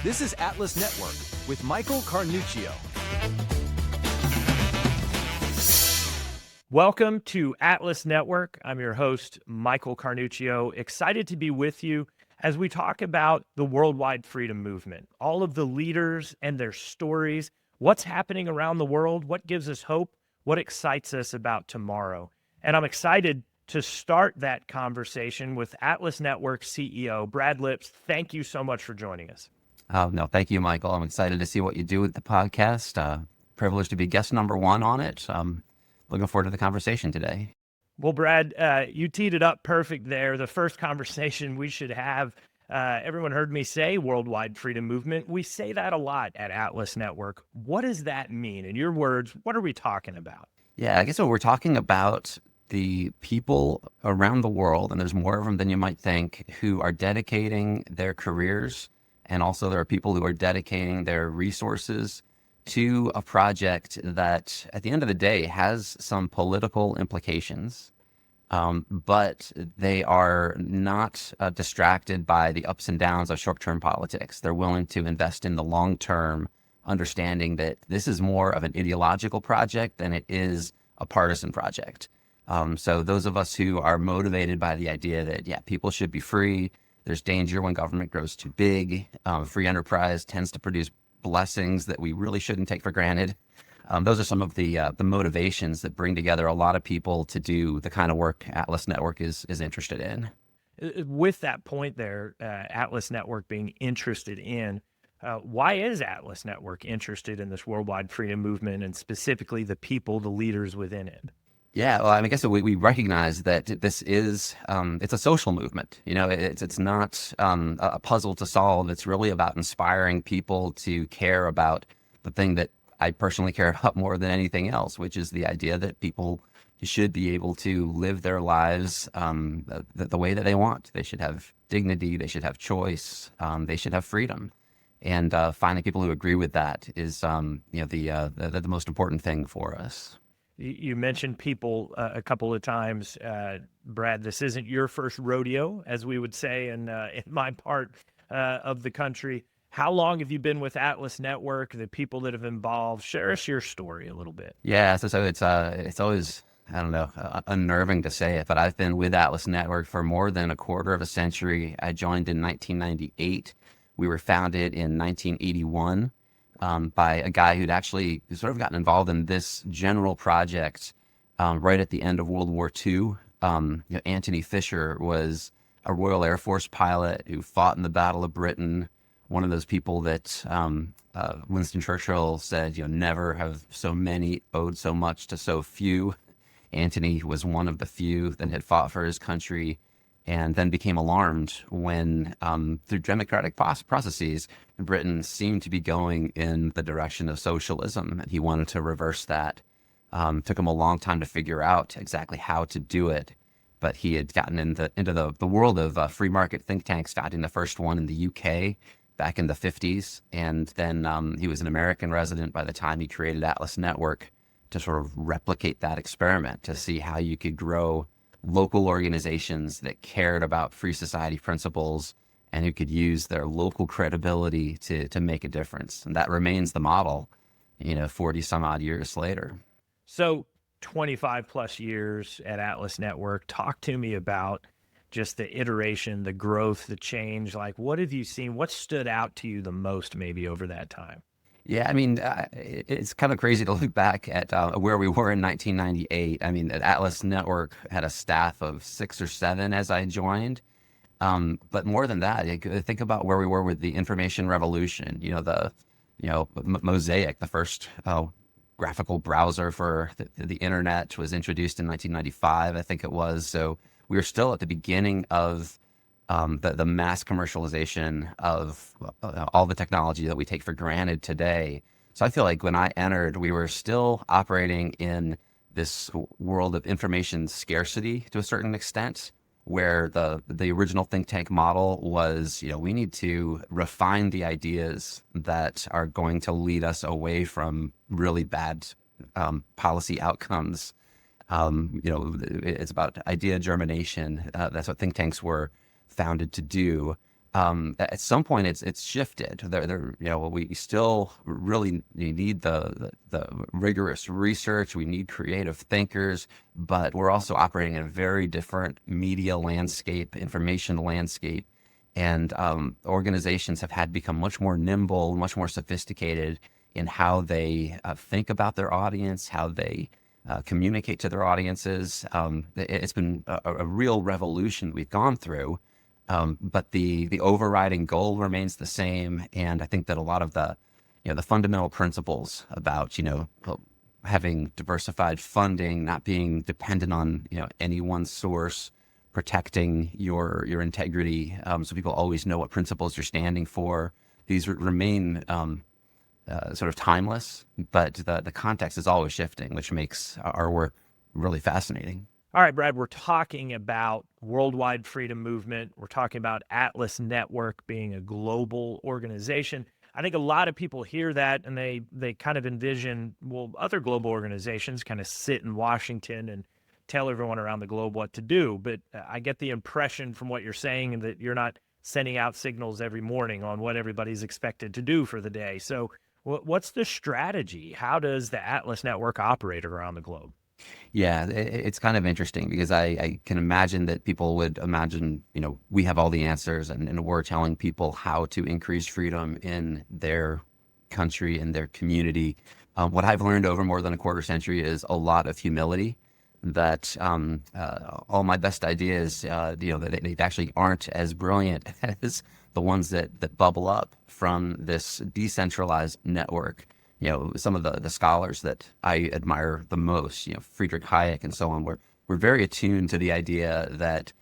This is Atlas Network with Michael Carnuccio. Welcome to Atlas Network. I'm your host, Michael Carnuccio. Excited to be with you as we talk about the worldwide freedom movement, all of the leaders and their stories, what's happening around the world, what gives us hope, what excites us about tomorrow. And I'm excited to start that conversation with Atlas Network CEO, Brad Lipps. Thank you so much for joining us. No, thank you, Michael. I'm excited to see what you do with the podcast. Privileged to be guest number one on it. Looking forward to the conversation today. Well, Brad, you teed it up perfect there. The first conversation we should have, everyone heard me say worldwide freedom movement. We say that a lot at Atlas Network. What does that mean? In your words, what are we talking about? Yeah, I guess what we're talking about the people around the world, and there's more of them than you might think, who are dedicating their careers. And also there are people who are dedicating their resources to a project that at the end of the day has some political implications, but they are not distracted by the ups and downs of short-term politics. They're willing to invest in the long-term, understanding that this is more of an ideological project than it is a partisan project. So those of us who are motivated by the idea that, yeah, people should be free, there's danger when government grows too big. Free enterprise tends to produce blessings that we really shouldn't take for granted. Those are some of the motivations that bring together a lot of people to do the kind of work Atlas Network is interested in. With that point there, Atlas Network being interested in, why is Atlas Network interested in this worldwide freedom movement and specifically the people, the leaders within it? Yeah, well, I guess we recognize that this is, it's a social movement. You know, it's not a puzzle to solve. It's really about inspiring people to care about the thing that I personally care about more than anything else, which is the idea that people should be able to live their lives the way that they want. They should have dignity. They should have choice. They should have freedom. And finding people who agree with that is, the most important thing for us. You mentioned people a couple of times. Brad, this isn't your first rodeo, as we would say in my part of the country. How long have you been with Atlas Network, the people that have involved? Share us your story a little bit. Yeah, so it's always, I don't know, unnerving to say it, but I've been with Atlas Network for more than a quarter of a century. I joined in 1998. We were founded in 1981. By a guy who'd actually sort of gotten involved in this general project right at the end of World War II. Anthony Fisher was a Royal Air Force pilot who fought in the Battle of Britain. One of those people that Winston Churchill said, never have so many owed so much to so few. Anthony was one of the few that had fought for his country and then became alarmed when, through democratic processes, Britain seemed to be going in the direction of socialism, and he wanted to reverse that. Took him a long time to figure out exactly how to do it, but he had gotten into the world of free market think tanks, founding the first one in the UK back in the 50s, and then he was an American resident by the time he created Atlas Network to sort of replicate that experiment, to see how you could grow local organizations that cared about free society principles and who could use their local credibility to make a difference. And that remains the model, 40 some odd years later. So 25 plus years at Atlas Network. Talk to me about just the iteration, the growth, the change. Like, what have you seen? What stood out to you the most maybe over that time? Yeah, it's kind of crazy to look back at where we were in 1998. Atlas Network had a staff of 6 or 7 as I joined. But more than that, think about where we were with the information revolution. Mosaic, the first graphical browser for the internet, was introduced in 1995, I think it was. So we were still at the beginning of the mass commercialization of all the technology that we take for granted today. So I feel like when I entered, we were still operating in this world of information scarcity to a certain extent, where the original think tank model was, we need to refine the ideas that are going to lead us away from really bad policy outcomes. It's about idea germination. That's what think tanks were founded to do. At some point it's shifted. We still really need the rigorous research. We need creative thinkers, but we're also operating in a very different media landscape, information landscape. And organizations have had to become much more nimble, much more sophisticated in how they think about their audience, how they communicate to their audiences. It's been a real revolution we've gone through, but the overriding goal remains the same. And I think that a lot of the fundamental principles about having diversified funding, not being dependent on any one source, protecting your integrity, so people always know what principles you're standing for. These remain sort of timeless, but the context is always shifting, which makes our work really fascinating. All right, Brad, we're talking about worldwide freedom movement. We're talking about Atlas Network being a global organization. I think a lot of people hear that and they kind of envision, well, other global organizations kind of sit in Washington and tell everyone around the globe what to do. But I get the impression from what you're saying that you're not sending out signals every morning on what everybody's expected to do for the day. So what's the strategy? How does the Atlas Network operate around the globe? Yeah, it's kind of interesting because I can imagine that people would imagine, we have all the answers and we're telling people how to increase freedom in their country, in their community. What I've learned over more than a quarter century is a lot of humility, that all my best ideas, that they actually aren't as brilliant as the ones that bubble up from this decentralized network. Some of the scholars that I admire the most, Friedrich Hayek and so on, we're very attuned to the idea that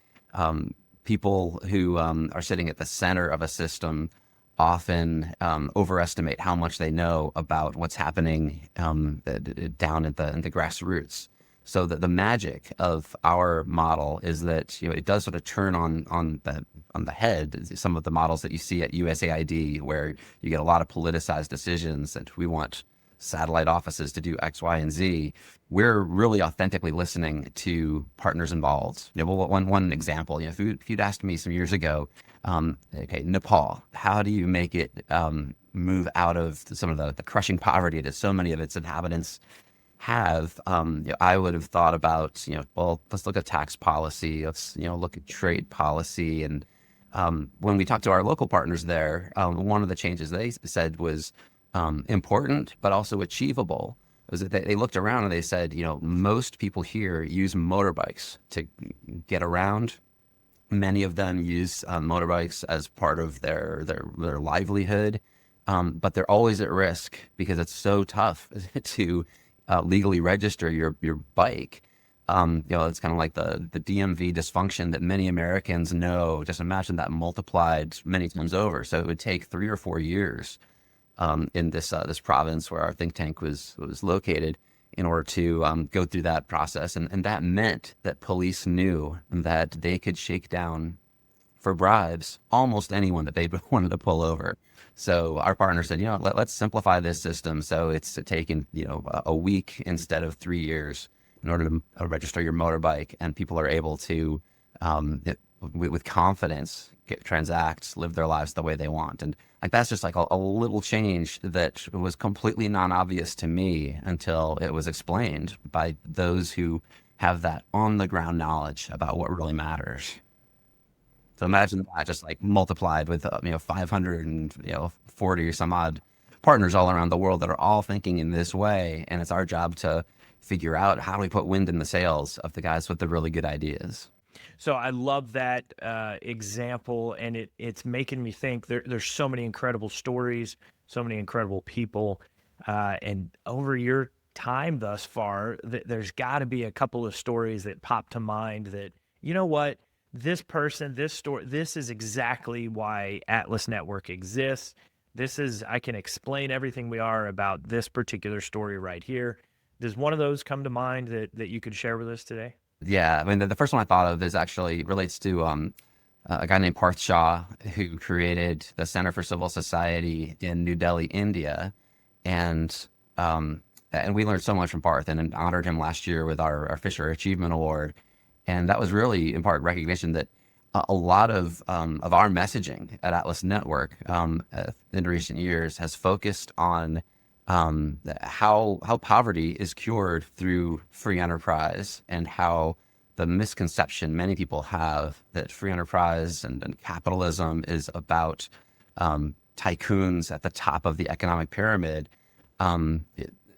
people who are sitting at the center of a system often overestimate how much they know about what's happening down at the grassroots. So that the magic of our model is that it does sort of turn on the head some of the models that you see at USAID, where you get a lot of politicized decisions that we want satellite offices to do X, Y, and Z. We're really authentically listening to partners involved. One example, if you'd asked me some years ago, Nepal, how do you make it move out of some of the crushing poverty that so many of its inhabitants have, I would have thought about, let's look at tax policy, let's, look at trade policy. And when we talked to our local partners there, one of the changes they said was important, but also achievable, was that they looked around and they said, most people here use motorbikes to get around. Many of them use motorbikes as part of their livelihood, but they're always at risk because it's so tough to legally register your bike. It's kind of like the DMV dysfunction that many Americans know. Just imagine that multiplied many times over. So it would take 3 or 4 years in this province where our think tank was located in order to go through that process. And that meant that police knew that they could shake down for bribes almost anyone that they wanted to pull over. So our partner said, let's simplify this system so it's taken, a week instead of 3 years in order to register your motorbike, and people are able to, with confidence, transact, live their lives the way they want. And that's just like a little change that was completely non-obvious to me until it was explained by those who have that on-the-ground knowledge about what really matters. So imagine that just like multiplied with 540 or some odd partners all around the world that are all thinking in this way, and it's our job to figure out how do we put wind in the sails of the guys with the really good ideas. So I love that example, and it's making me think there's so many incredible stories, so many incredible people, and over your time thus far, there's got to be a couple of stories that pop to mind that, this person, this story, this is exactly why Atlas Network exists. I can explain everything we are about this particular story right here. Does one of those come to mind that you could share with us today? Yeah, I mean, the first one I thought of is actually relates to a guy named Parth Shah, who created the Center for Civil Society in New Delhi, India. And we learned so much from Parth and honored him last year with our Fisher Achievement Award. And that was really, in part, recognition that a lot of our messaging at Atlas Network in recent years has focused on how poverty is cured through free enterprise, and how the misconception many people have that free enterprise and capitalism is about tycoons at the top of the economic pyramid.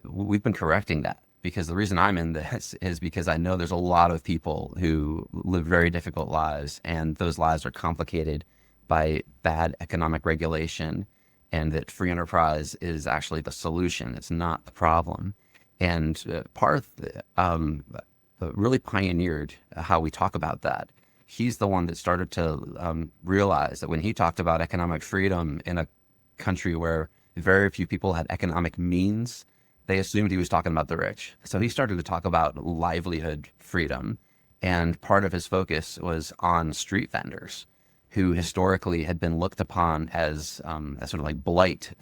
We've been correcting that, because the reason I'm in this is because I know there's a lot of people who live very difficult lives, and those lives are complicated by bad economic regulation, and that free enterprise is actually the solution. It's not the problem. And Parth really pioneered how we talk about that. He's the one that started to realize that when he talked about economic freedom in a country where very few people had economic means, they assumed he was talking about the rich. So he started to talk about livelihood freedom. And part of his focus was on street vendors, who historically had been looked upon as sort of like blight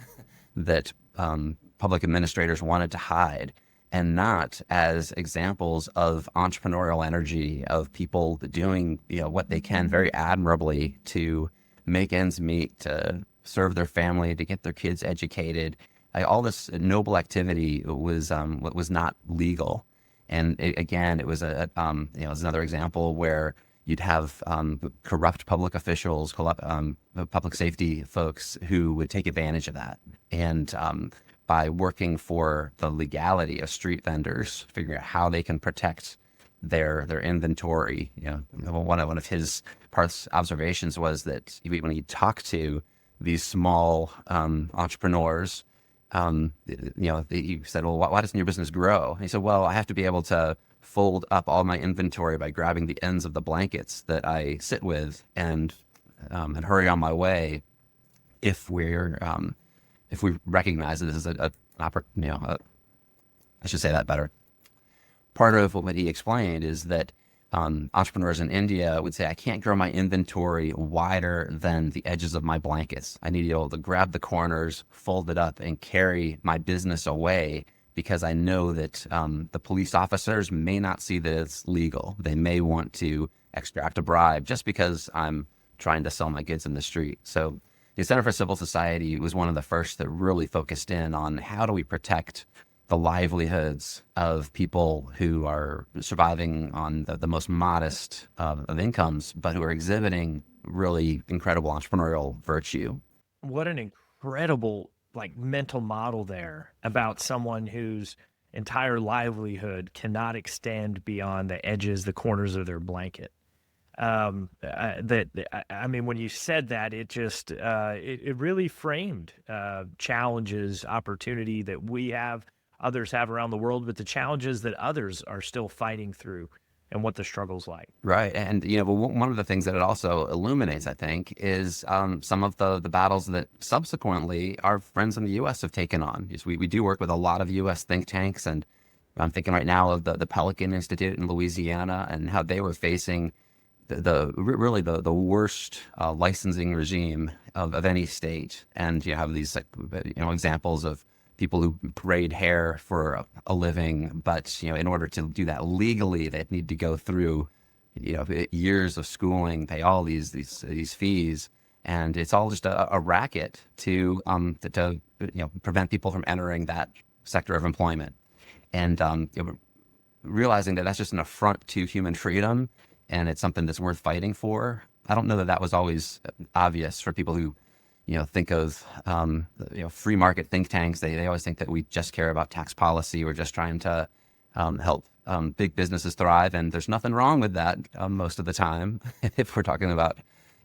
that public administrators wanted to hide, and not as examples of entrepreneurial energy, of people doing what they can very admirably to make ends meet, to serve their family, to get their kids educated. All this noble activity was not legal, and it was it's another example where you'd have corrupt public officials, public safety folks who would take advantage of that, and by working for the legality of street vendors, figuring out how they can protect their inventory. One of his Parth's observations was that when he talked to these small entrepreneurs, he said, well, why doesn't your business grow? And he said, well, I have to be able to fold up all my inventory by grabbing the ends of the blankets that I sit with, and hurry on my way if we recognize that this is I should say that better. Part of what he explained is that entrepreneurs in India would say, I can't grow my inventory wider than the edges of my blankets. I need to be able to grab the corners, fold it up, and carry my business away, because I know that the police officers may not see that it's legal. They may want to extract a bribe just because I'm trying to sell my goods in the street. So the Center for Civil Society was one of the first that really focused in on how do we protect the livelihoods of people who are surviving on the most modest of incomes, but who are exhibiting really incredible entrepreneurial virtue. What an incredible mental model there about someone whose entire livelihood cannot extend beyond the edges, the corners of their blanket. When you said that, it just it really framed challenges, opportunity that we have, others have around the world, but the challenges that others are still fighting through, and what the struggle's like. Right. And, one of the things that it also illuminates, I think, is some of the battles that subsequently our friends in the U.S. have taken on. We do work with a lot of U.S. think tanks, and I'm thinking right now of the Pelican Institute in Louisiana, and how they were facing the worst licensing regime of any state. And you have these examples of people who braid hair for a living, but in order to do that legally, they need to go through years of schooling, pay all these fees, and it's all just a racket to prevent people from entering that sector of employment. And realizing that that's just an affront to human freedom, and it's something that's worth fighting for. I don't know that was always obvious for people who think of free market think tanks. They always think that we just care about tax policy. We're just trying to help big businesses thrive, and there's nothing wrong with that most of the time if we're talking about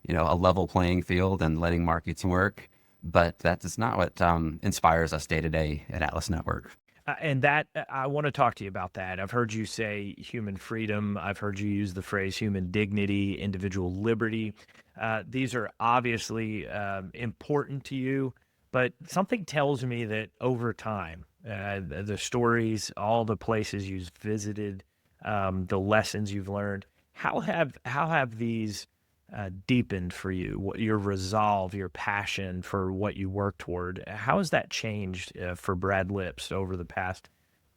a level playing field and letting markets work. But that is not what inspires us day to day at Atlas Network. And that I want to talk to you about that. I've heard you say human freedom. I've heard you use the phrase human dignity, individual liberty. These are obviously important to you, but something tells me that over time, the stories, all the places you've visited, the lessons you've learned, how have these deepened for you? Your resolve, your passion for what you work toward, how has that changed for Brad Lipps over the past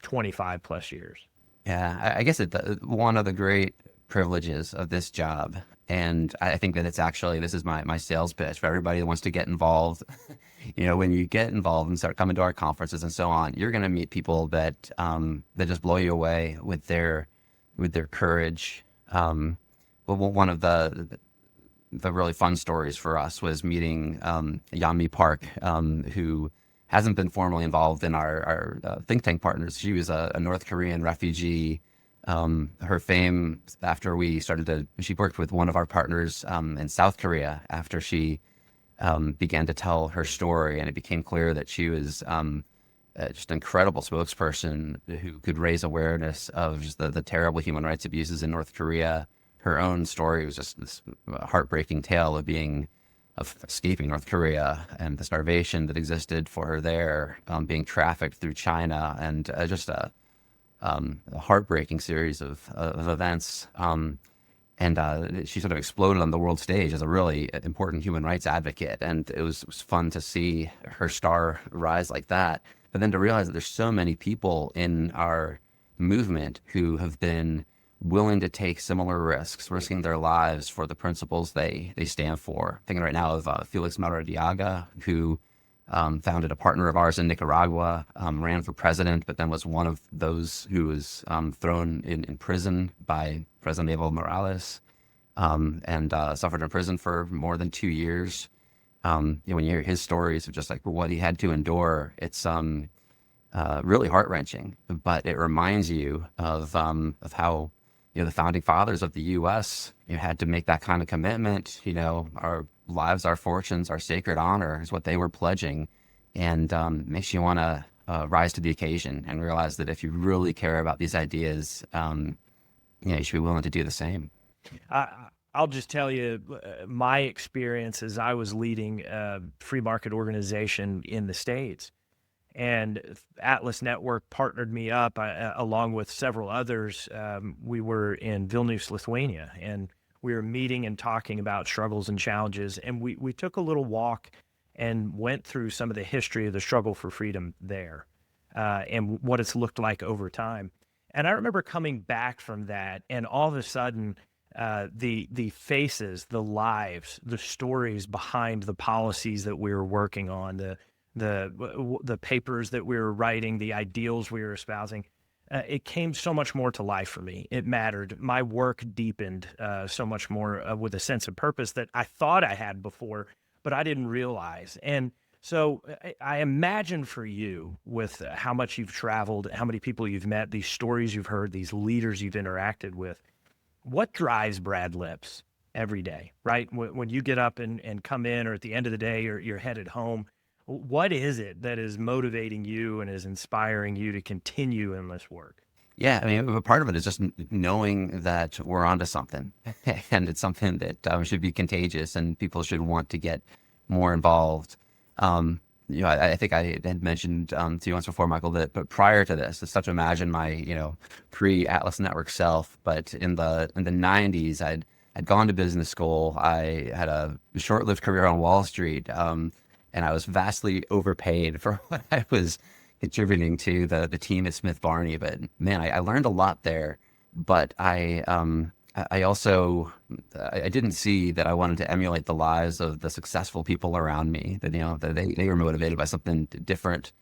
25 plus years? Yeah, I guess one of the great privileges of this job. And I think that this is my sales pitch for everybody that wants to get involved. When you get involved and start coming to our conferences and so on, you're going to meet people that just blow you away with their courage. But one of the really fun stories for us was meeting Yeonmi Park, who hasn't been formally involved in our think tank partners. She was a North Korean refugee. Her fame after she worked with one of our partners in South Korea after she began to tell her story, and it became clear that she was just an incredible spokesperson who could raise awareness of just the terrible human rights abuses in North Korea. Her own story was just this heartbreaking tale of escaping North Korea and the starvation that existed for her there, being trafficked through China, and just a heartbreaking series of events. And she sort of exploded on the world stage as a really important human rights advocate. And it was fun to see her star rise like that. But then to realize that there's so many people in our movement who have been willing to take similar risks, risking their lives for the principles they stand for. Thinking right now of Felix Maradiaga, who founded a partner of ours in Nicaragua, ran for president, but then was one of those who was thrown in prison by President Evo Morales, and suffered in prison for more than 2 years. When you hear his stories of just like what he had to endure, it's really heart-wrenching. But it reminds you of how the founding fathers of the U.S. Had to make that kind of commitment. Our lives, our fortunes, our sacred honor is what they were pledging, and makes you want to rise to the occasion and realize that if you really care about these ideas, you should be willing to do the same. I'll just tell you my experience as I was leading a free market organization in the States. And Atlas Network partnered me up along with several others. We were in Vilnius, Lithuania, and we were meeting and talking about struggles and challenges. And we took a little walk and went through some of the history of the struggle for freedom there, and what it's looked like over time. And I remember coming back from that, and all of a sudden, the faces, the lives, the stories behind the policies that we were working on, the papers that we were writing, the ideals we were espousing, it came so much more to life for me. It mattered. My work deepened so much more with a sense of purpose that I thought I had before, but I didn't realize. And so I imagine for you, with how much you've traveled, how many people you've met, these stories you've heard, these leaders you've interacted with, what drives Brad Lips every day, right? When you get up and come in, or at the end of the day, or you're headed home, what is it that is motivating you and is inspiring you to continue in this work? Yeah, I mean, a part of it is just knowing that we're onto something, and it's something that should be contagious, and people should want to get more involved. I think I had mentioned to you once before, Michael, but prior to this, it's tough to imagine my pre-Atlas Network self. But in the 90s, I'd gone to business school. I had a short-lived career on Wall Street. And I was vastly overpaid for what I was contributing to the team at Smith Barney. But man, I learned a lot there. But I also didn't see that I wanted to emulate the lives of the successful people around me. That that they were motivated by something different.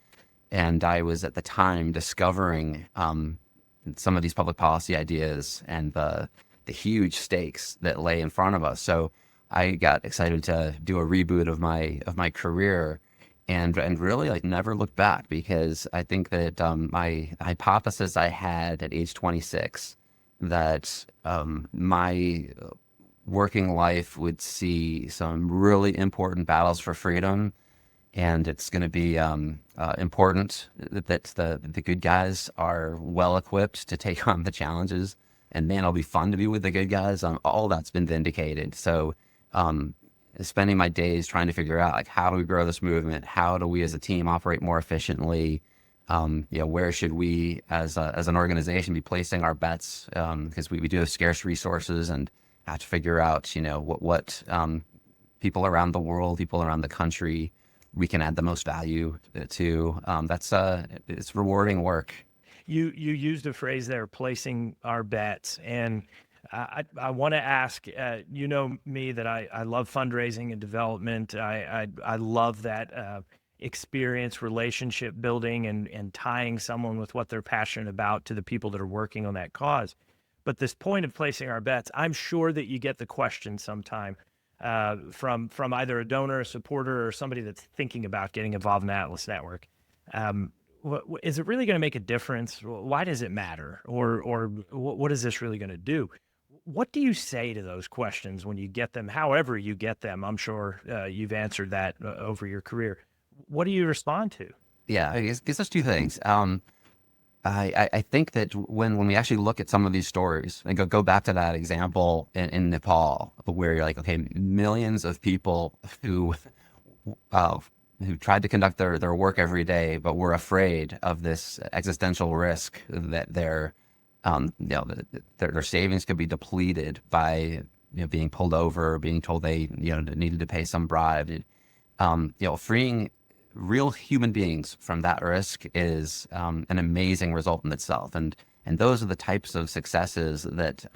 And I was at the time discovering some of these public policy ideas and the huge stakes that lay in front of us. So I got excited to do a reboot of my career, and really never looked back, because I think that my hypothesis I had at age 26 that my working life would see some really important battles for freedom, and it's going to be important that the good guys are well equipped to take on the challenges, and man, it'll be fun to be with the good guys. All that's been vindicated. So spending my days trying to figure out how do we grow this movement? How do we as a team operate more efficiently? Where should we as an organization be placing our bets? Because we do have scarce resources, and have to figure out what people around the world, people around the country, we can add the most value to. It's rewarding work. You used a phrase there, placing our bets, and I want to ask, you know me, that I love fundraising and development. I love that experience, relationship building, and tying someone with what they're passionate about to the people that are working on that cause. But this point of placing our bets, I'm sure that you get the question sometime from either a donor, a supporter, or somebody that's thinking about getting involved in the Atlas Network. Is it really going to make a difference? Why does it matter? Or what is this really going to do? What do you say to those questions when you get them, however you get them? I'm sure you've answered that over your career. What do you respond to? Yeah, I guess there's two things. I think that when we actually look at some of these stories and go back to that example in Nepal, where you're like, okay, millions of people who tried to conduct their work every day, but were afraid of this existential risk that their savings could be depleted by being pulled over, being told they needed to pay some bribe. Freeing real human beings from that risk is an amazing result in itself, and those are the types of successes that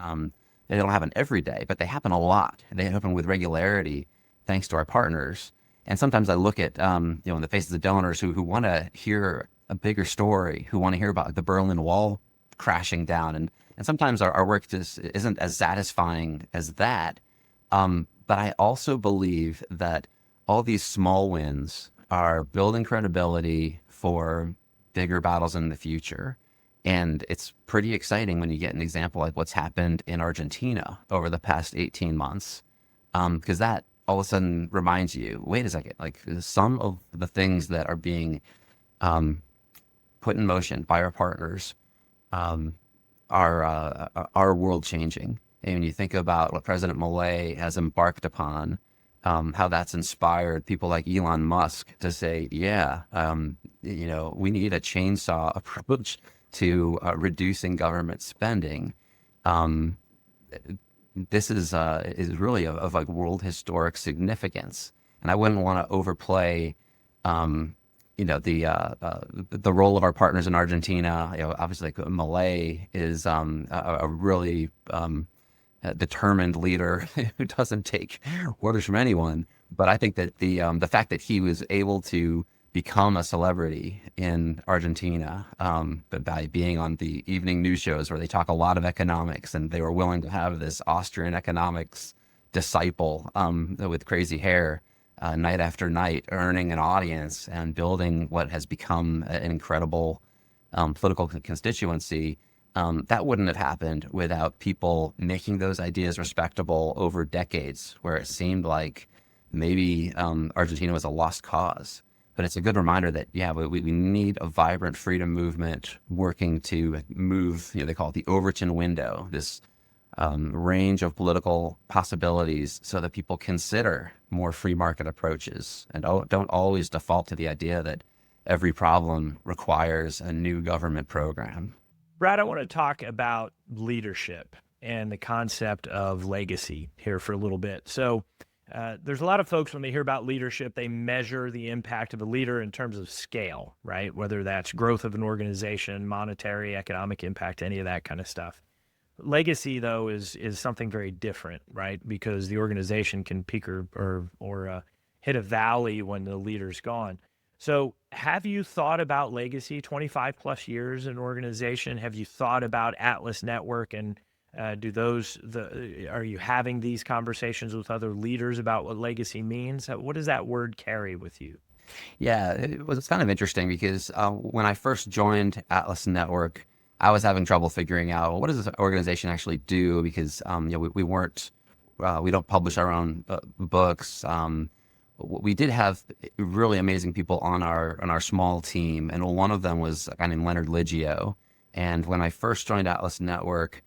they don't happen every day, but they happen a lot. They happen with regularity, thanks to our partners. And sometimes I look at in the faces of donors who want to hear a bigger story, who want to hear about the Berlin Wall crashing down, and sometimes our work just isn't as satisfying as that. But I also believe that all these small wins are building credibility for bigger battles in the future. And it's pretty exciting when you get an example like what's happened in Argentina over the past 18 months, because that all of a sudden reminds you, wait a second, like some of the things that are being put in motion by our partners are world changing. And when you think about what President Milei has embarked upon, how that's inspired people like Elon Musk to say, yeah, we need a chainsaw approach to reducing government spending. This is really of like world historic significance, and I wouldn't want to overplay, the role of our partners in Argentina. Obviously, like Milei is a really determined leader who doesn't take orders from anyone. But I think that the fact that he was able to become a celebrity in Argentina, but by being on the evening news shows where they talk a lot of economics, and they were willing to have this Austrian economics disciple with crazy hair night after night, earning an audience and building what has become an incredible political constituency. That wouldn't have happened without people making those ideas respectable over decades, where it seemed like maybe Argentina was a lost cause. But it's a good reminder that, we need a vibrant freedom movement working to move, they call it the Overton window, this range of political possibilities, so that people consider more free market approaches and don't always default to the idea that every problem requires a new government program. Brad, I want to talk about leadership and the concept of legacy here for a little bit. So there's a lot of folks, when they hear about leadership, they measure the impact of a leader in terms of scale, right? Whether that's growth of an organization, monetary, economic impact, any of that kind of stuff. Legacy, though, is something very different, right? Because the organization can peak or hit a valley when the leader's gone. So have you thought about legacy, 25 plus years in organization? Have you thought about Atlas Network, and are you having these conversations with other leaders about what legacy means? What does that word carry with you? Yeah, it's kind of interesting because when I first joined Atlas Network, I was having trouble figuring out, well, what does this organization actually do? Because we don't publish our own books. We did have really amazing people on our small team, and one of them was a guy named Leonard Liggio. And when I first joined Atlas Network,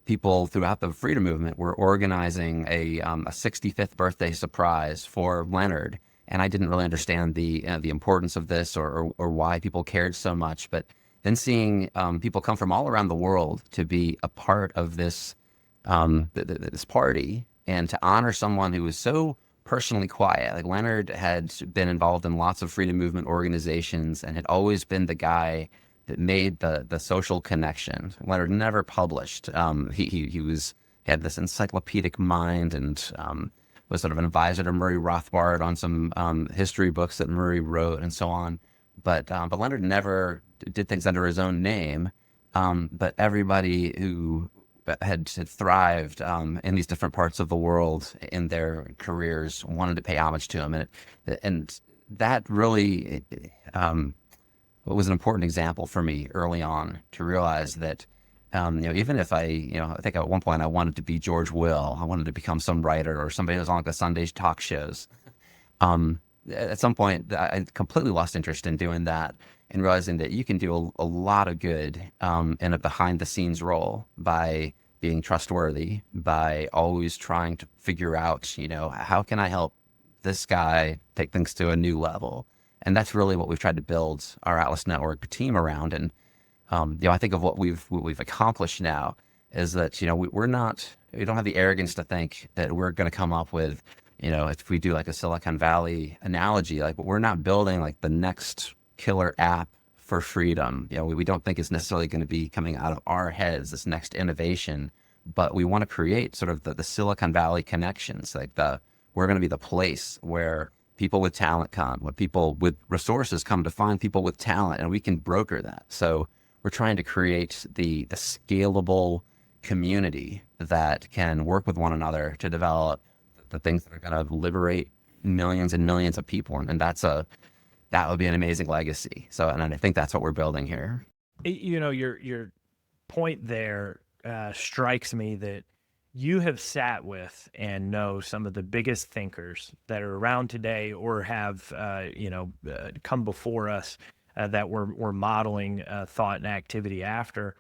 people throughout the freedom movement were organizing a 65th birthday surprise for Leonard, and I didn't really understand the importance of this or why people cared so much. But then seeing people come from all around the world to be a part of this this party, and to honor someone who was so personally quiet. Like Leonard had been involved in lots of freedom movement organizations and had always been the guy that made the social connection. Leonard never published. He had this encyclopedic mind, and was sort of an advisor to Murray Rothbard on some history books that Murray wrote and so on. But Leonard never did things under his own name. But everybody who had thrived in these different parts of the world in their careers wanted to pay homage to him, and that really was an important example for me early on to realize that even if I think at one point I wanted to be George Will, I wanted to become some writer or somebody who was on like the Sunday talk shows. At some point, I completely lost interest in doing that and realizing that you can do a lot of good in a behind-the-scenes role by being trustworthy, by always trying to figure out, how can I help this guy take things to a new level? And that's really what we've tried to build our Atlas Network team around. And I think of what we've accomplished now is that we don't have the arrogance to think that we're going to come up with, if we do like a Silicon Valley analogy, like we're not building like the next killer app for freedom. We don't think it's necessarily going to be coming out of our heads, this next innovation, but we want to create sort of the Silicon Valley connections. We're going to be the place where people with talent come, where people with resources come to find people with talent, and we can broker that. So we're trying to create the scalable community that can work with one another to develop the things that are going to liberate millions and millions of people. And that would be an amazing legacy. So, and I think that's what we're building here. Your point there strikes me that you have sat with and know some of the biggest thinkers that are around today or have, come before us that we're modeling thought and activity after.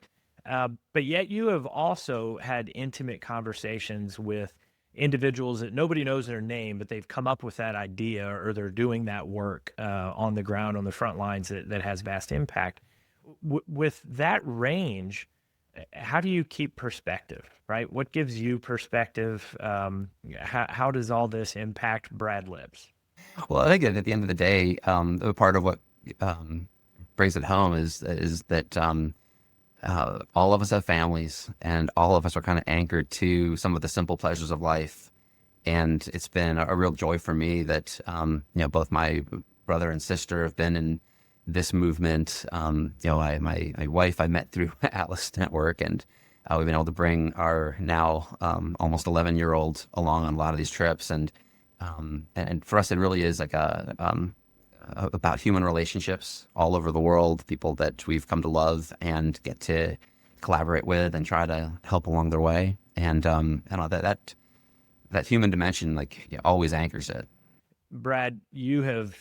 But yet you have also had intimate conversations with individuals that nobody knows their name, but they've come up with that idea or they're doing that work on the ground, on the front lines that has vast impact. With that range, how do you keep perspective, right? What gives you perspective? How does all this impact Brad Lips? Well, I think at the end of the day, part of what brings it home is that all of us have families, and all of us are kind of anchored to some of the simple pleasures of life. And it's been a real joy for me that both my brother and sister have been in this movement. My wife I met through Atlas Network, and we've been able to bring our now almost 11-year-old along on a lot of these trips. And for us, it really is like about human relationships all over the world, people that we've come to love and get to collaborate with and try to help along their way. And that human dimension always anchors it. Brad, you have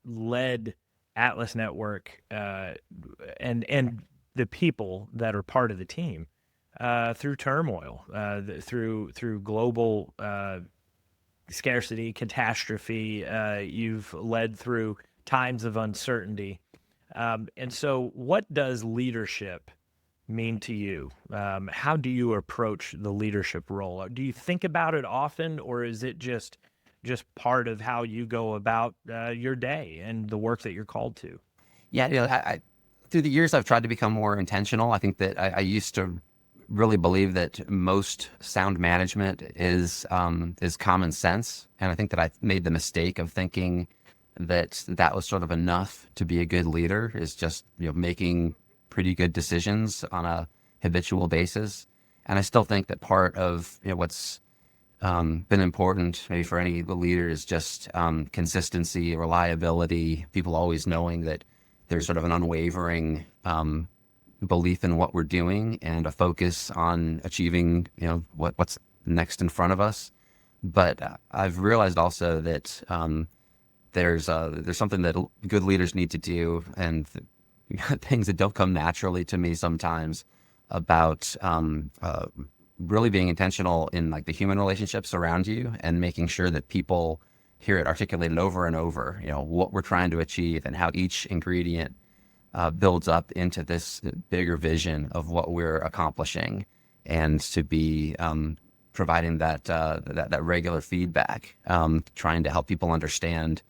led Atlas Network and the people that are part of the team through turmoil, through global scarcity, catastrophe. You've led through times of uncertainty. And so what does leadership mean to you? How do you approach the leadership role? Do you think about it often, or is it just part of how you go about your day and the work that you're called to? Yeah, I through the years, I've tried to become more intentional. I think that I used to really believe that most sound management is common sense. And I think that I made the mistake of thinking that was sort of enough to be a good leader, is just, making pretty good decisions on a habitual basis. And I still think that part of what's been important maybe for any leader is just consistency, reliability, people always knowing that there's sort of an unwavering belief in what we're doing and a focus on achieving, what's next in front of us. But I've realized also that there's something that good leaders need to do, and things that don't come naturally to me sometimes, about really being intentional in the human relationships around you and making sure that people hear it articulated over and over, what we're trying to achieve and how each ingredient builds up into this bigger vision of what we're accomplishing, and to be providing that regular feedback, trying to help people understand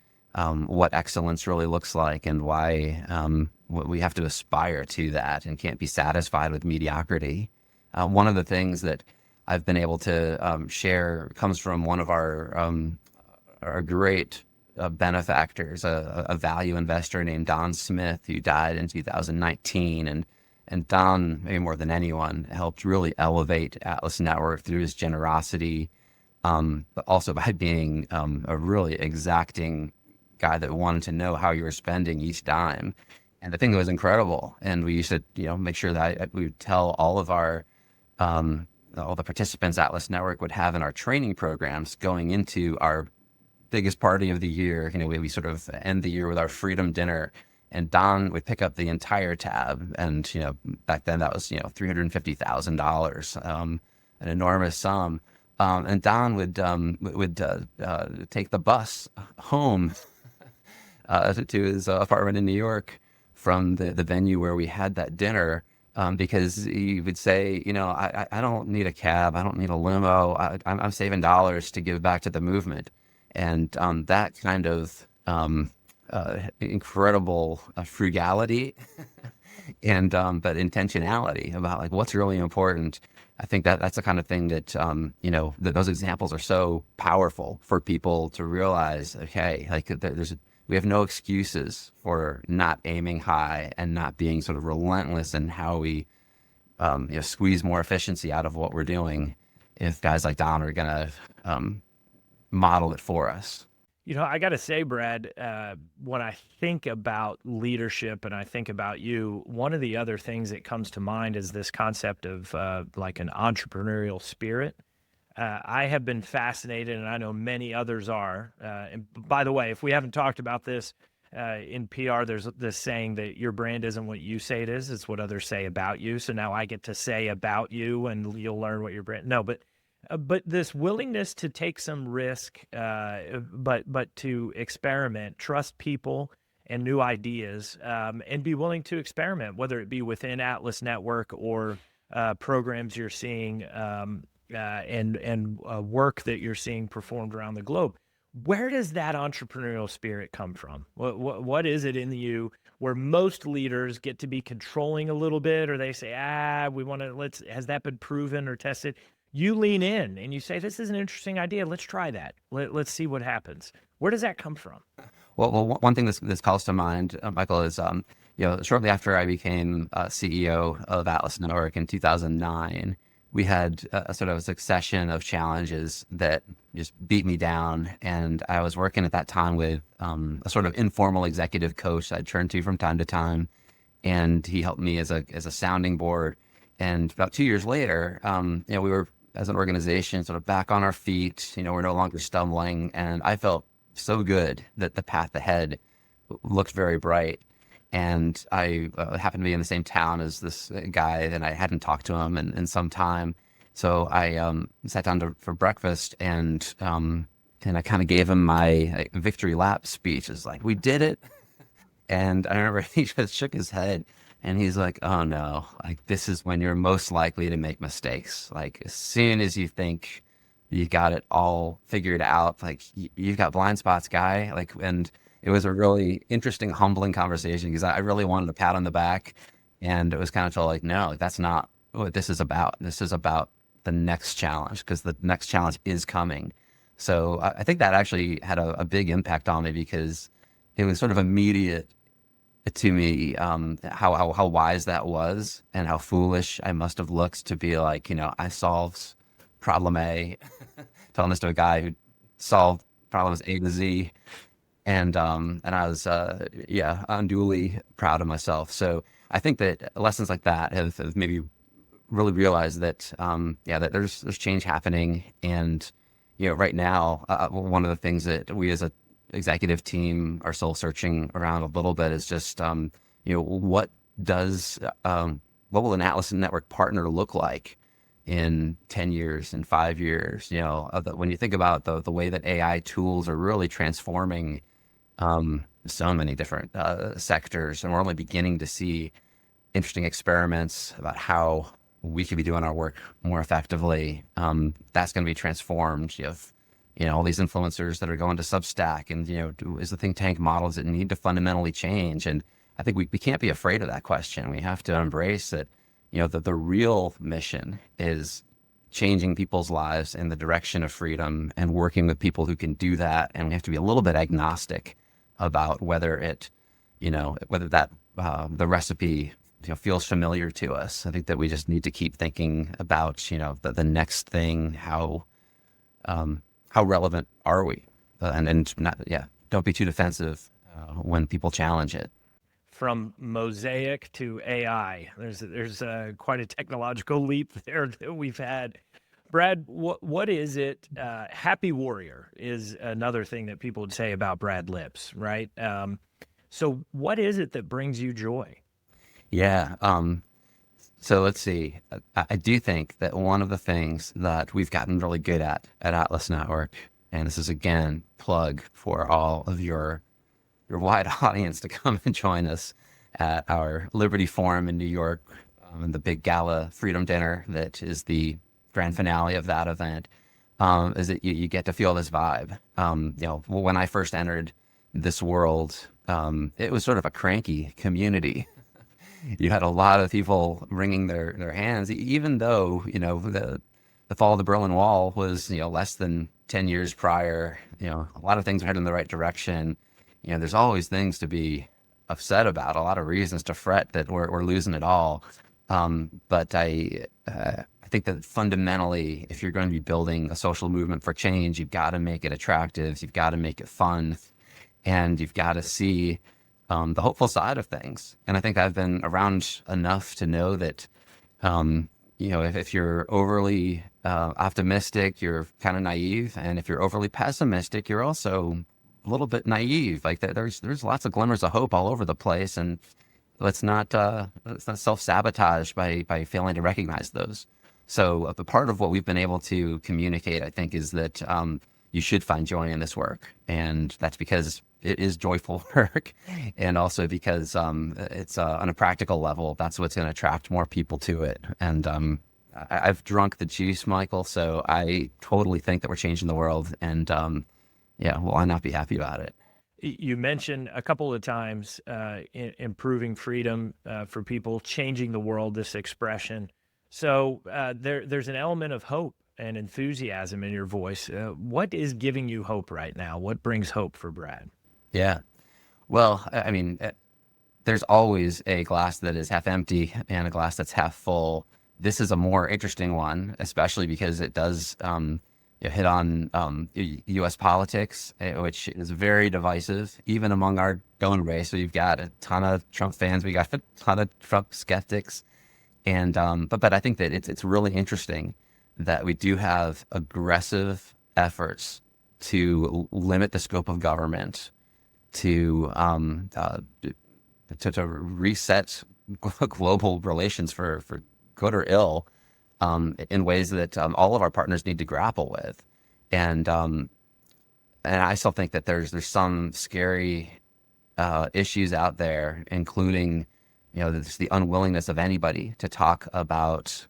what excellence really looks like and why we have to aspire to that and can't be satisfied with mediocrity. One of the things that I've been able to share comes from one of our great benefactors, a value investor named Don Smith, who died in 2019. And Don, maybe more than anyone, helped really elevate Atlas Network through his generosity, but also by being a really exacting guy that wanted to know how you were spending each dime. And the thing that was incredible, and we used to, make sure that we would tell all of all the participants Atlas Network would have in our training programs going into our biggest party of the year. We sort of end the year with our freedom dinner, and Don would pick up the entire tab. And, back then that was, $350,000, an enormous sum. And Don would take the bus home to his apartment in New York from the venue where we had that dinner, because he would say, I don't need a cab, I don't need a limo, I'm saving dollars to give back to the movement. And that kind of incredible frugality and but intentionality about like what's really important. I think that's the kind of thing that that those examples are so powerful for people to realize. Okay, like we have no excuses for not aiming high and not being sort of relentless in how we squeeze more efficiency out of what we're doing. If guys like Don are gonna model it for us. I got to say, Brad, when I think about leadership and I think about you, one of the other things that comes to mind is this concept of like an entrepreneurial spirit. I have been fascinated, and I know many others are. And by the way, if we haven't talked about this in PR, there's this saying that your brand isn't what you say it is, it's what others say about you. So now I get to say about you, and you'll learn what your brand. No, but this willingness to take some risk, but to experiment, trust people and new ideas, and be willing to experiment, whether it be within Atlas Network or programs you're seeing and work that you're seeing performed around the globe. Where does that entrepreneurial spirit come from? What is it in you where most leaders get to be controlling a little bit, or they say, we want to, has that been proven or tested? You lean in and you say, this is an interesting idea. Let's try that. Let's see what happens. Where does that come from? Well, one thing this calls to mind, Michael, is shortly after I became CEO of Atlas Network in 2009, we had a sort of a succession of challenges that just beat me down. And I was working at that time with a sort of informal executive coach I'd turn to from time to time. And he helped me as a sounding board. And about 2 years later, we were, as an organization, sort of back on our feet. We're no longer stumbling. And I felt so good that the path ahead looked very bright. And I happened to be in the same town as this guy, and I hadn't talked to him in some time. So I sat down for breakfast, and I kind of gave him my victory lap speech. It's like, we did it. And I remember he just shook his head, and he's like, oh no, like this is when you're most likely to make mistakes. Like as soon as you think you got it all figured out, like you've got blind spots, guy. And it was a really interesting, humbling conversation, because I really wanted a pat on the back, and it was kind of told like, no, that's not what this is about. This is about the next challenge, because the next challenge is coming. So I think that actually had a big impact on me, because it was sort of immediate to me how wise that was, and how foolish I must have looked to be like, I solved problem A, telling this to a guy who solved problems A to Z. And I was, unduly proud of myself. So I think that lessons like that have maybe really realized that, that there's change happening. And, right now, one of the things that we as a executive team are soul searching around a little bit is just, what will an Atlas Network partner look like in 10 years, in 5 years? When you think about the way that AI tools are really transforming so many different sectors, and we're only beginning to see interesting experiments about how we could be doing our work more effectively. That's going to be transformed. all these influencers that are going to Substack, and is the think tank models that need to fundamentally change? And I think we can't be afraid of that question. We have to embrace that, that the real mission is changing people's lives in the direction of freedom and working with people who can do that. And we have to be a little bit agnostic about whether that the recipe feels familiar to us. I think that we just need to keep thinking about the next thing. How relevant are we? And not, don't be too defensive when people challenge it. From Mosaic to AI, there's quite a technological leap there that we've had. Brad, what is it? Happy warrior is another thing that people would say about Brad Lips, right? So what is it that brings you joy? Yeah. So let's see. I do think that one of the things that we've gotten really good at Atlas Network, and this is again plug for all of your wide audience to come and join us at our Liberty Forum in New York, and the big gala freedom dinner that is the grand finale of that event, is that you get to feel this vibe. When I first entered this world, it was sort of a cranky community. You had a lot of people wringing their hands, even though, the fall of the Berlin Wall was, less than 10 years prior. A lot of things were heading in the right direction. There's always things to be upset about, a lot of reasons to fret that we're losing it all. But I think that fundamentally, if you're going to be building a social movement for change, you've got to make it attractive, you've got to make it fun, and you've got to see the hopeful side of things. And I think I've been around enough to know that, if you're overly optimistic, you're kind of naive. And if you're overly pessimistic, you're also a little bit naive. Like there's lots of glimmers of hope all over the place. And let's not self-sabotage by failing to recognize those. So a part of what we've been able to communicate, I think, is that you should find joy in this work. And that's because it is joyful work, and also because it's on a practical level, that's what's going to attract more people to it. And I've drunk the juice, Michael, so I totally think that we're changing the world, and why not be happy about it? You mentioned a couple of times improving freedom for people, changing the world, this expression. So there's an element of hope and enthusiasm in your voice. What is giving you hope right now? What brings hope for Brad? Yeah. Well, I mean, there's always a glass that is half empty and a glass that's half full. This is a more interesting one, especially because it does hit on U.S. politics, which is very divisive, even among our own race. So you've got a ton of Trump fans, we got a ton of Trump skeptics, and but I think that it's really interesting that we do have aggressive efforts to limit the scope of government, to reset global relations for good or ill, in ways that all of our partners need to grapple with, and I still think that there's some scary issues out there, including the unwillingness of anybody to talk about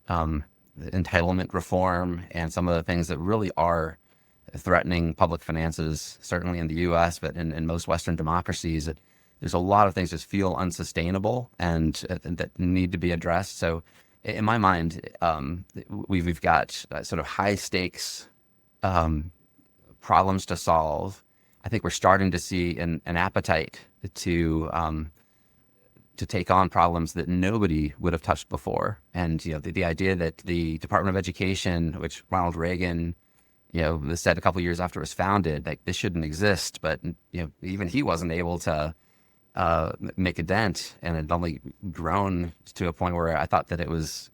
entitlement reform and some of the things that really are threatening public finances, certainly in the U.S., but in most Western democracies. There's a lot of things that feel unsustainable and that need to be addressed. So in my mind, we've got sort of high stakes problems to solve. I think we're starting to see an appetite to take on problems that nobody would have touched before. And the idea that the Department of Education, which Ronald Reagan said a couple of years after it was founded, like this shouldn't exist, but even he wasn't able to make a dent, and it only grown to a point where I thought that it was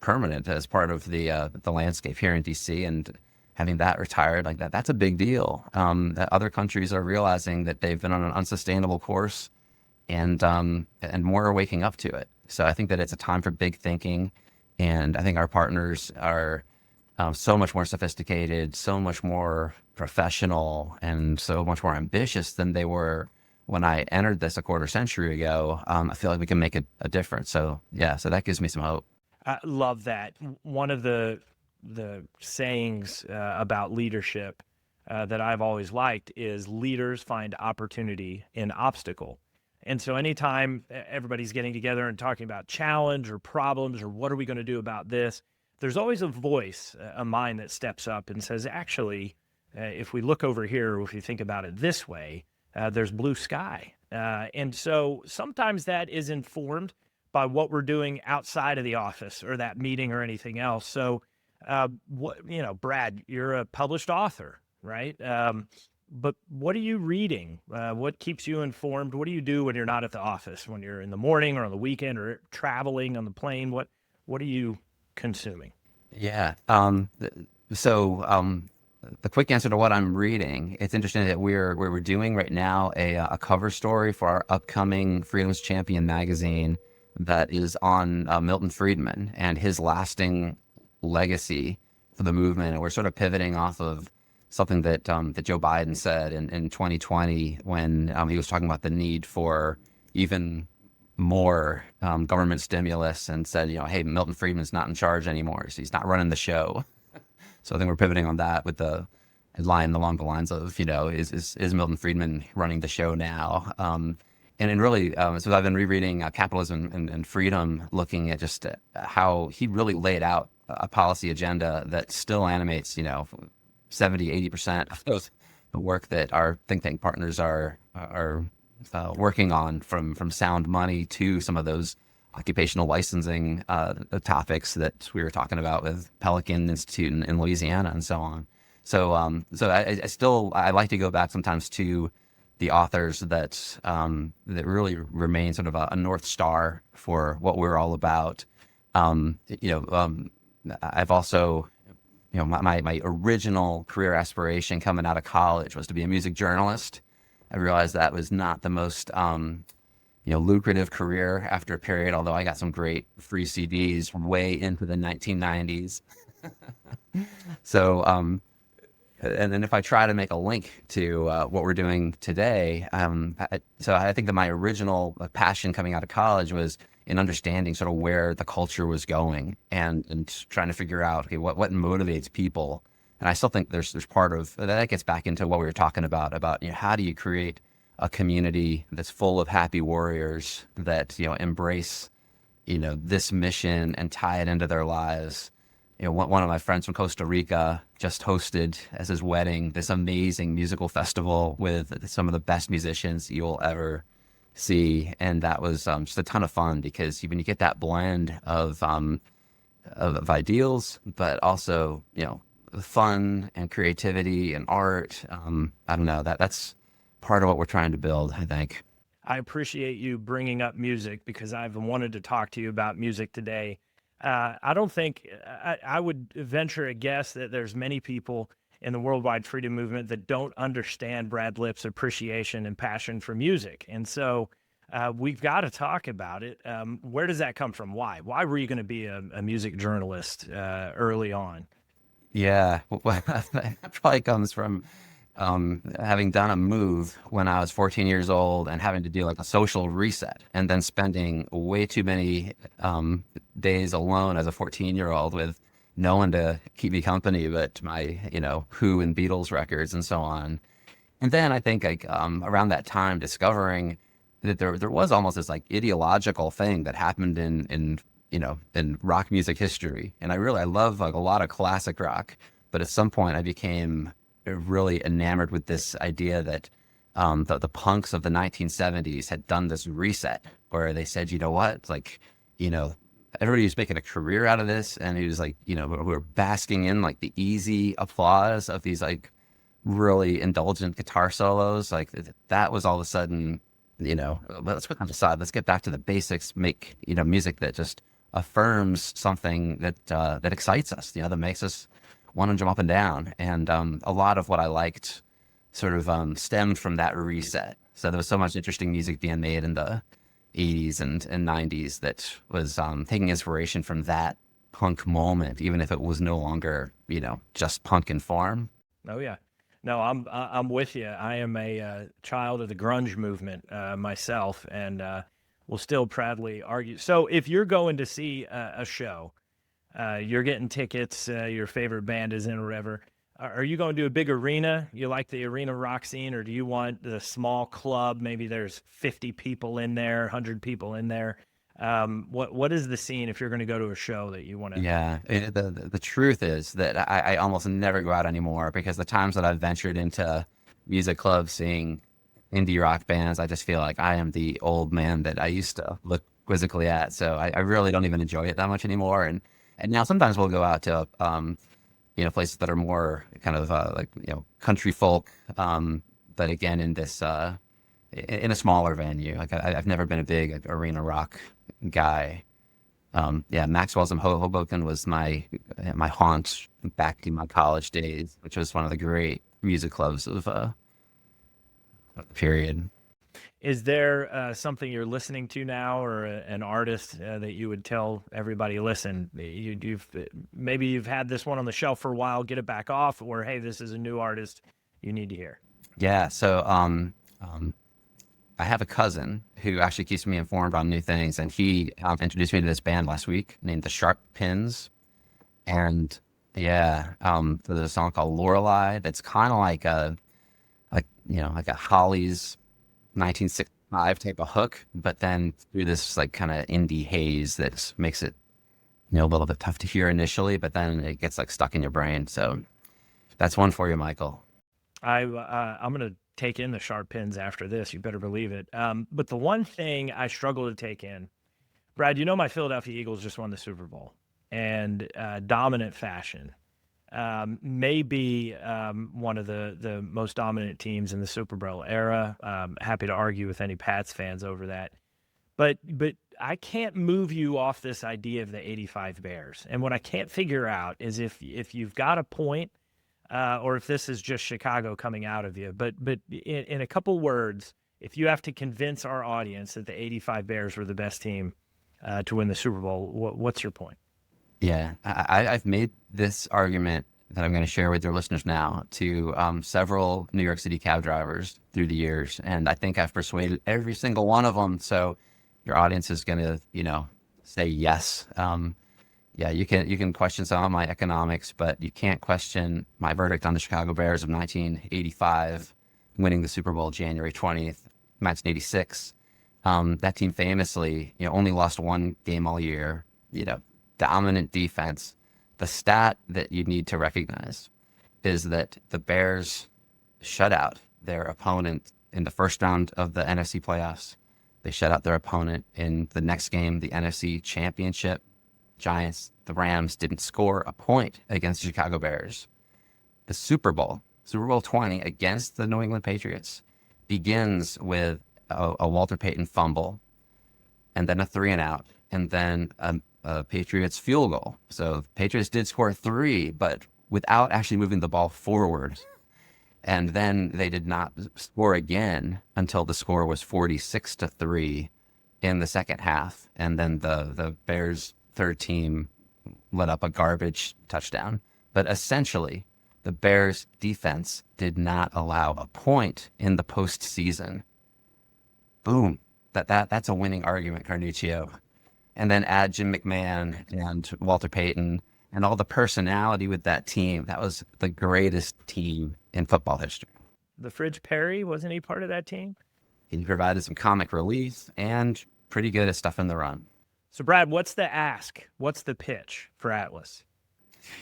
permanent as part of the landscape here in D.C. And having that retired, like that's a big deal. That other countries are realizing that they've been on an unsustainable course, and more are waking up to it. So I think that it's a time for big thinking, and I think our partners are so much more sophisticated, so much more professional, and so much more ambitious than they were when I entered this a quarter century ago. I feel like we can make a difference. So yeah, so that gives me some hope. I love that. One of the the sayings about leadership that I've always liked is leaders find opportunity in obstacle. And so anytime everybody's getting together and talking about challenge or problems or what are we going to do about this, there's always a voice, a mind that steps up and says, actually, if we look over here, or if you think about it this way, there's blue sky. And so sometimes that is informed by what we're doing outside of the office or that meeting or anything else. So, Brad, you're a published author, right? But what are you reading? What keeps you informed? What do you do when you're not at the office, when you're in the morning or on the weekend or traveling on the plane? What are you consuming? Yeah. The quick answer to what I'm reading, it's interesting that we're doing right now a cover story for our upcoming Freedom's Champion magazine that is on Milton Friedman and his lasting legacy for the movement. And we're sort of pivoting off of something that Joe Biden said in 2020 when he was talking about the need for even more government stimulus and said, hey, Milton Friedman's not in charge anymore, so he's not running the show. So I think we're pivoting on that with the line along the lines of, is Milton Friedman running the show now? And really, so I've been rereading Capitalism and Freedom, looking at just how he really laid out a policy agenda that still animates, 70-80% of the work that our think tank partners are working on, from sound money to some of those occupational licensing topics that we were talking about with Pelican Institute in Louisiana and so on. So I like to go back sometimes to the authors that really remain sort of a North Star for what we're all about. I've also, my original career aspiration coming out of college was to be a music journalist. I realized that was not the most lucrative career after a period, although I got some great free CDs way into the 1990s. So, and then if I try to make a link to what we're doing today, so I think that my original passion coming out of college was in understanding sort of where the culture was going and trying to figure out, okay, what motivates people. And I still think there's part of that gets back into what we were talking about how do you create a community that's full of happy warriors that embrace this mission and tie it into their lives. One of my friends from Costa Rica just hosted as his wedding this amazing musical festival with some of the best musicians you'll ever see, and that was just a ton of fun because when you get that blend of ideals, but also fun and creativity and art. I don't know, that's part of what we're trying to build, I think. I appreciate you bringing up music because I've wanted to talk to you about music today. I don't think I would venture a guess that there's many people in the worldwide freedom movement that don't understand Brad Lipp's appreciation and passion for music. And so we've got to talk about it. Where does that come from? Why were you going to be a music journalist early on? Yeah, well, that probably comes from having done a move when I was 14 years old and having to do like a social reset and then spending way too many days alone as a 14-year-old with no one to keep me company but my, Who and Beatles records and so on. And then I think around that time discovering that there was almost this like ideological thing that happened in rock music history. And I love like a lot of classic rock, but at some point I became really enamored with this idea that the punks of the 1970s had done this reset where they said, you know what, it's like, everybody was making a career out of this. And it was like, we're basking in like the easy applause of these like really indulgent guitar solos. Like that was all of a sudden, let's put that aside. Let's get back to the basics, make, music that just affirms something that excites us, that makes us want to jump up and down. And a lot of what I liked sort of stemmed from that reset. So there was so much interesting music being made in the 80s and 90s that was taking inspiration from that punk moment, even if it was no longer, just punk in form. Oh yeah. No, I'm with you. I am a child of the grunge movement myself, and will still proudly argue. So if you're going to see a show, You're getting tickets. Your favorite band is in or whatever. Are you going to do a big arena? You like the arena rock scene, or do you want the small club? Maybe there's 50 people in there, 100 people in there. What is the scene if you're going to go to a show that you want to? Yeah, the truth is that I almost never go out anymore because the times that I've ventured into music clubs seeing indie rock bands, I just feel like I am the old man that I used to look quizzically at. So I really don't even enjoy it that much anymore. And now sometimes we'll go out to places that are more kind of like country folk, but again in this in a smaller venue. Like I've never been a big arena rock guy. Maxwell's in Hoboken was my haunt back in my college days, which was one of the great music clubs of the period. Is there something you're listening to now, or an artist that you would tell everybody, listen, you've had this one on the shelf for a while, get it back off, or hey, this is a new artist you need to hear? Yeah, so I have a cousin who actually keeps me informed on new things, and he introduced me to this band last week named the Sharp Pins, and there's a song called Lorelei that's kind of like a Holly's 1965 type of hook, but then through this like kind of indie haze that makes it a little bit tough to hear initially, but then it gets like stuck in your brain. So that's one for you, Michael. I'm gonna take in the Sharp Pins after this. You better believe it. But the one thing I struggle to take in, Brad, my Philadelphia Eagles just won the Super Bowl, and dominant fashion. Maybe one of the most dominant teams in the Super Bowl era. Happy to argue with any Pats fans over that. But I can't move you off this idea of the 85 Bears. And what I can't figure out is if you've got a point, or if this is just Chicago coming out of you. But in a couple words, if you have to convince our audience that the 85 Bears were the best team to win the Super Bowl, what's your point? Yeah, I've made this argument that I'm going to share with your listeners now to several New York City cab drivers through the years, and I think I've persuaded every single one of them. So your audience is going to, say yes. You can question some of my economics, but you can't question my verdict on the Chicago Bears of 1985 winning the Super Bowl January 20th, 1986. That team famously, only lost one game all year. Dominant defense. The stat that you need to recognize is that the Bears shut out their opponent in the first round of the NFC playoffs. They shut out their opponent in the next game, the NFC Championship. Giants, the Rams didn't score a point against the Chicago Bears. The Super Bowl 20 against the New England Patriots begins with a Walter Payton fumble, and then a 3-and-out, and then a Patriots field goal. So the Patriots did score 3, but without actually moving the ball forward. And then they did not score again until the score was 46-3 in the second half. And then the Bears' third team let up a garbage touchdown. But essentially, the Bears' defense did not allow a point in the postseason. Boom. That's a winning argument, Carnuccio. And then add Jim McMahon and Walter Payton and all the personality with that team. That was the greatest team in football history. The Fridge Perry, wasn't he part of that team? He provided some comic relief and pretty good at stuff in the run. So, Brad, what's the ask? What's the pitch for Atlas?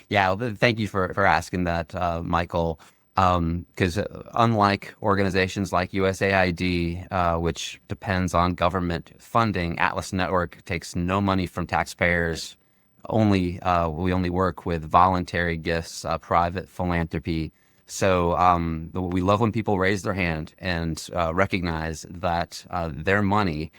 Yeah, well, thank you for asking that, Michael. Because unlike organizations like USAID, which depends on government funding, Atlas Network takes no money from taxpayers. We only work with voluntary gifts, private philanthropy. So we love when people raise their hand and recognize that their money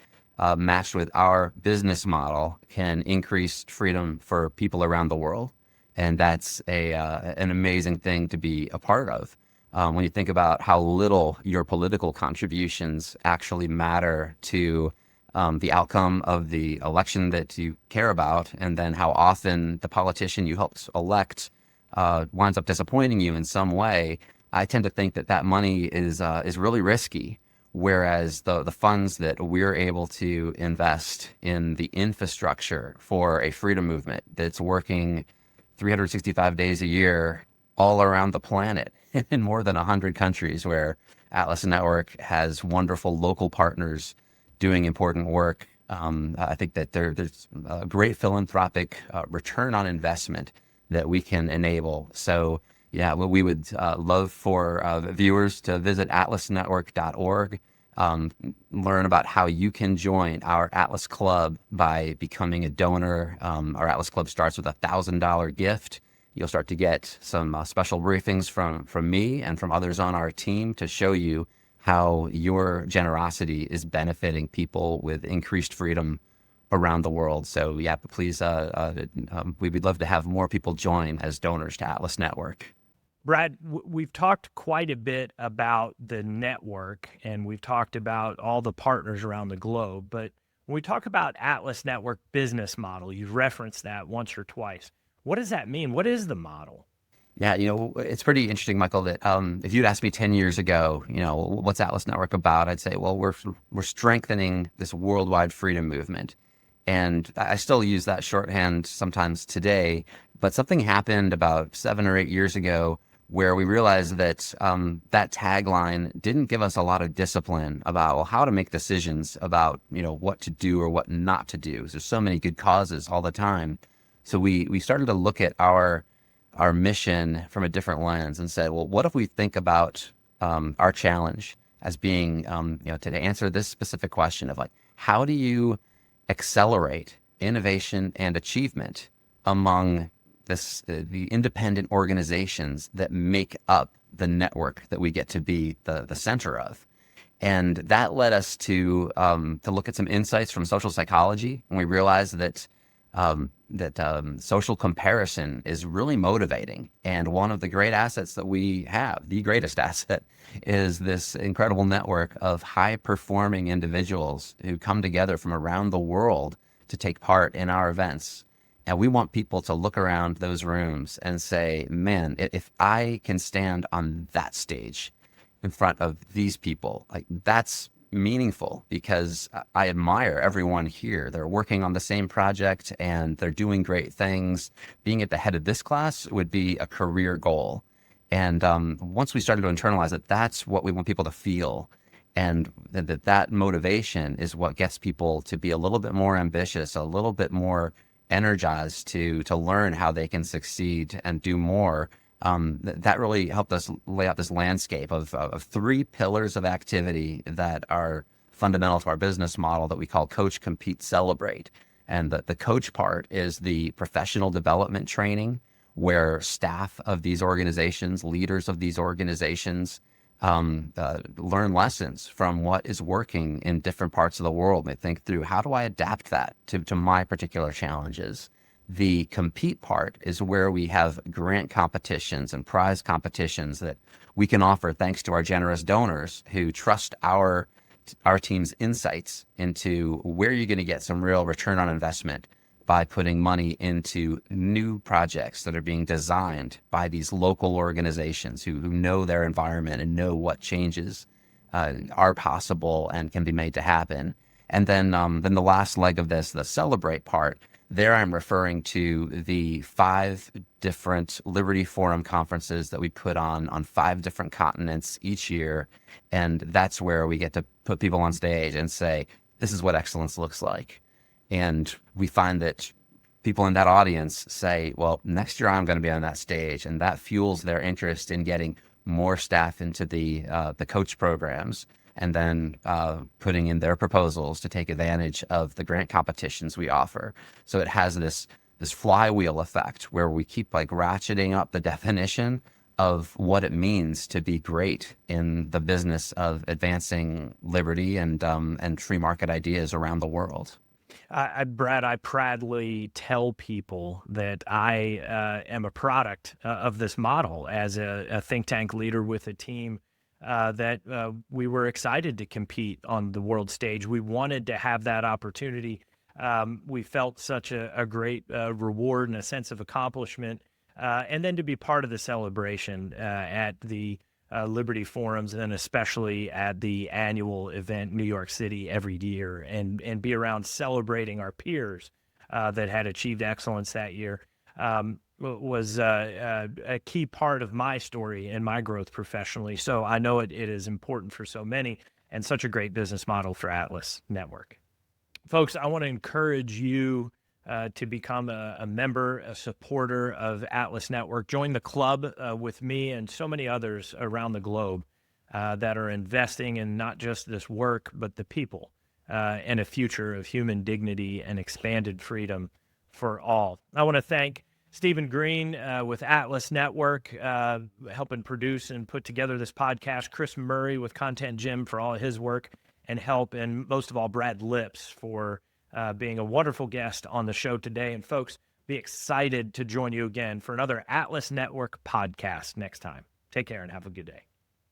matched with our business model can increase freedom for people around the world. And that's an amazing thing to be a part of. When you think about how little your political contributions actually matter to the outcome of the election that you care about, and then how often the politician you helped elect winds up disappointing you in some way, I tend to think that money is really risky Whereas the funds that we're able to invest in the infrastructure for a freedom movement that's working 365 days a year all around the planet in more than 100 countries, where Atlas Network has wonderful local partners doing important work. I think that there's a great philanthropic return on investment that we can enable. So yeah, well, we would love for viewers to visit atlasnetwork.org, learn about how you can join our Atlas Club by becoming a donor. Our Atlas Club starts with a $1,000 gift. You'll start to get some special briefings from me and from others on our team to show you how your generosity is benefiting people with increased freedom around the world. So yeah, please, we would love to have more people join as donors to Atlas Network. Brad, we've talked quite a bit about the network, and we've talked about all the partners around the globe. But when we talk about Atlas Network business model, you've referenced that once or twice. What does that mean? What is the model? Yeah, it's pretty interesting, Michael, that if you'd asked me 10 years ago, what's Atlas Network about? I'd say, well, we're strengthening this worldwide freedom movement. And I still use that shorthand sometimes today, but something happened about 7 or 8 years ago where we realized that that tagline didn't give us a lot of discipline about how to make decisions about, what to do or what not to do. There's so many good causes all the time. So we started to look at our mission from a different lens and said, well, what if we think about our challenge as being, to answer this specific question of how do you accelerate innovation and achievement among the independent organizations that make up the network that we get to be the center of. And that led us to look at some insights from social psychology, and we realized that social comparison is really motivating. And one of the great assets that we have, the greatest asset, is this incredible network of high-performing individuals who come together from around the world to take part in our events. And we want people to look around those rooms and say, man, if I can stand on that stage in front of these people, that's meaningful, because I admire everyone here. They're working on the same project and they're doing great things. Being at the head of this class would be a career goal. And once we started to internalize that, that's what we want people to feel. And that motivation is what gets people to be a little bit more ambitious, a little bit more energized to learn how they can succeed and do more. That really helped us lay out this landscape of 3 pillars of activity that are fundamental to our business model that we call Coach, Compete, Celebrate. And the coach part is the professional development training, where staff of these organizations, leaders of these organizations, learn lessons from what is working in different parts of the world. They think through, how do I adapt that to my particular challenges? The compete part is where we have grant competitions and prize competitions that we can offer thanks to our generous donors who trust our team's insights into where you're going to get some real return on investment by putting money into new projects that are being designed by these local organizations who know their environment and know what changes are possible and can be made to happen. And then the last leg of this, the celebrate part, there I'm referring to the 5 different Liberty Forum conferences that we put on 5 different continents each year. And that's where we get to put people on stage and say, this is what excellence looks like. And we find that people in that audience say, well, next year I'm going to be on that stage. And that fuels their interest in getting more staff into the coach programs, and then putting in their proposals to take advantage of the grant competitions we offer. So it has this flywheel effect where we keep ratcheting up the definition of what it means to be great in the business of advancing liberty and free market ideas around the world. Brad, I proudly tell people that I am a product of this model as a think tank leader with a team that we were excited to compete on the world stage. We wanted to have that opportunity. We felt such a great reward and a sense of accomplishment, and then to be part of the celebration at the Liberty Forums, and then especially at the annual event, New York City, every year, and be around celebrating our peers that had achieved excellence that year. Was a key part of my story and my growth professionally. So I know it is important for so many and such a great business model for Atlas Network. Folks, I want to encourage you to become a member, a supporter of Atlas Network. Join the club with me and so many others around the globe that are investing in not just this work, but the people and a future of human dignity and expanded freedom for all. I want to thank Stephen Green with Atlas Network, helping produce and put together this podcast. Chris Murray with Content Gym for all of his work and help. And most of all, Brad Lips for being a wonderful guest on the show today. And folks, be excited to join you again for another Atlas Network podcast next time. Take care and have a good day.